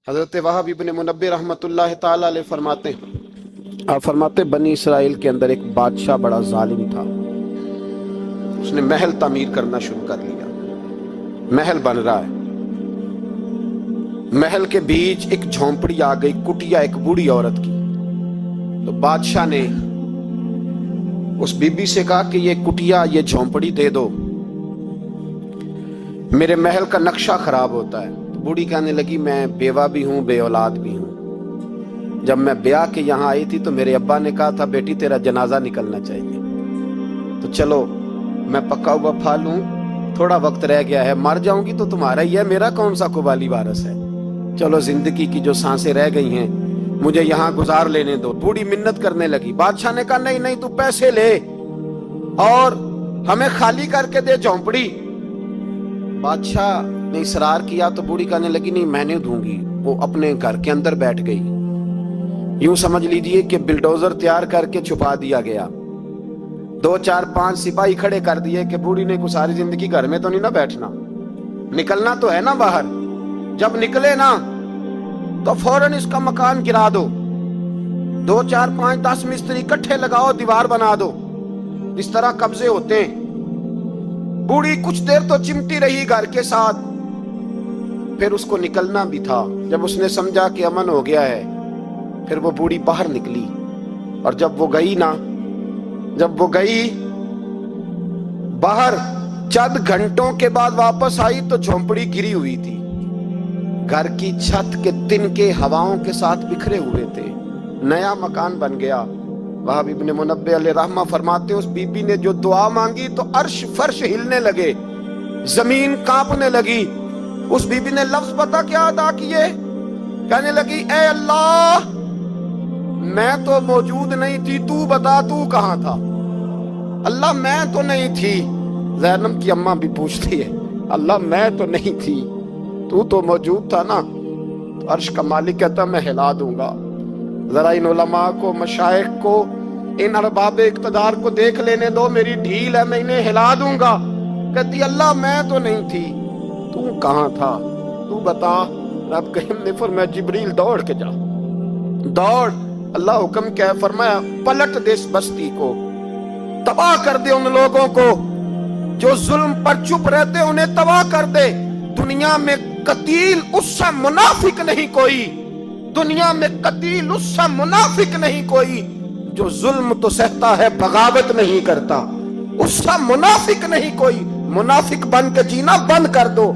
حضرت وہب ابن منبہ رحمۃ اللہ تعالی علیہ فرماتے ہیں، آپ فرماتے بنی اسرائیل کے اندر ایک بادشاہ بڑا ظالم تھا۔ اس نے محل تعمیر کرنا شروع کر لیا۔ محل بن رہا ہے، محل کے بیچ ایک جھونپڑی آ گئی، کٹیا ایک بوڑھی عورت کی۔ تو بادشاہ نے اس بی بی سے کہا کہ یہ کٹیا، یہ جھونپڑی دے دو، میرے محل کا نقشہ خراب ہوتا ہے۔ تو بوڑھی کہنے لگی میں بیوہ بھی ہوں، بے اولاد بھی ہوں۔ جب میں بیاہ کے یہاں آئی تھی تو میرے ابا نے کہا تھا بیٹی تیرا جنازہ نکلنا چاہیے، تو چلو میں پکا ہوا پھل ہوں، تھوڑا وقت رہ گیا ہے، مر جاؤں گی تو تمہارا ہی ہے، میرا کون سا قبالی وارث ہے، چلو زندگی کی جو سانسیں رہ گئی ہیں مجھے یہاں گزار لینے دو۔ بوڑھی منت کرنے لگی۔ بادشاہ نے کہا نہیں نہیں، تو پیسے لے اور ہمیں خالی کر کے دے جھونپڑی۔ بادشاہ نے اصرار کیا تو بوڑھی کہنے لگی نہیں میں نہیں دوں گی۔ وہ اپنے گھر کے اندر بیٹھ گئی۔ یوں سمجھ لیجئے کہ بلڈوزر تیار کر کے چھپا دیا گیا، 2 4 5 سپاہی کھڑے کر دیے کہ بوڑھی نے کو ساری زندگی گھر میں تو نہیں نہ بیٹھنا، نکلنا تو ہے نا باہر، جب نکلے نا تو فوراً اس کا مکان گرا دو، 2 4 5 10 مستری کٹھے لگاؤ، دیوار بنا دو، اس طرح قبضے ہوتے ہیں۔ بوڑھی کچھ دیر تو چمٹی رہی گھر کے ساتھ، پھر اس کو نکلنا بھی تھا۔ جب اس نے سمجھا کہ امن ہو گیا ہے، پھر وہ بوڑھی باہر نکلی، اور جب وہ گئی باہر، چند گھنٹوں کے بعد واپس آئی تو جھونپڑی گری ہوئی تھی، گھر کی چھت کے تنکے ہواؤں کے ساتھ بکھرے ہوئے تھے، نیا مکان بن گیا۔ وہب ابن منبہ علیہ رحمہ فرماتے اس بی بی نے جو دعا مانگی تو عرش فرش ہلنے لگے، زمین کانپنے لگی۔ اس بی بی نے لفظ پتہ کیا ادا کیے؟ کہنے لگی اے اللہ میں تو موجود نہیں تھی، تو بتا تو کہاں تھا؟ اللہ میں تو نہیں تھی۔ زینب کی اماں بھی پوچھتی ہے اللہ میں تو نہیں تھی، تو موجود تھا نا؟ تو عرش کا مالک کہتا میں ہلا دوں گا۔ ذرا ان علماء کو، مشائخ کو، ان ارباب اقتدار کو دیکھ لینے دو، میری ڈھیل ہے، میں انہیں ہلا دوں گا۔ کہتی اللہ میں تو نہیں تھی، تو کہاں تھا؟ تو بتا۔ رب کریم نے فرمایا جبریل دوڑ کے جا، دوڑ۔ اللہ حکم کیا ہے؟ فرمایا پلٹ دے اس بستی کو، تباہ کر دے ان لوگوں کو جو ظلم پر چپ رہتے، انہیں تباہ کر دے۔ دنیا میں قتیل اس سے منافق نہیں کوئی، دنیا میں قتیل اس سے منافق نہیں کوئی جو ظلم تو سہتا ہے بغاوت نہیں کرتا، اس سے منافق نہیں کوئی۔ منافق بن کے جینا بند کر دو،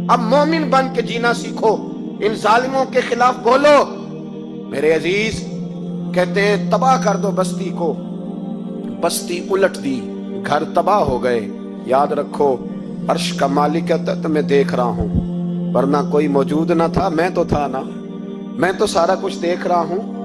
اب مومن بن کے جینا سیکھو، ان ظالموں کے خلاف بولو۔ میرے عزیز کہتے ہیں تباہ کر دو بستی کو، بستی الٹ دی، گھر تباہ ہو گئے۔ یاد رکھو عرش کا مالک کہتا ہے میں دیکھ رہا ہوں، ورنہ کوئی موجود نہ تھا، میں تو تھا نا، میں تو سارا کچھ دیکھ رہا ہوں۔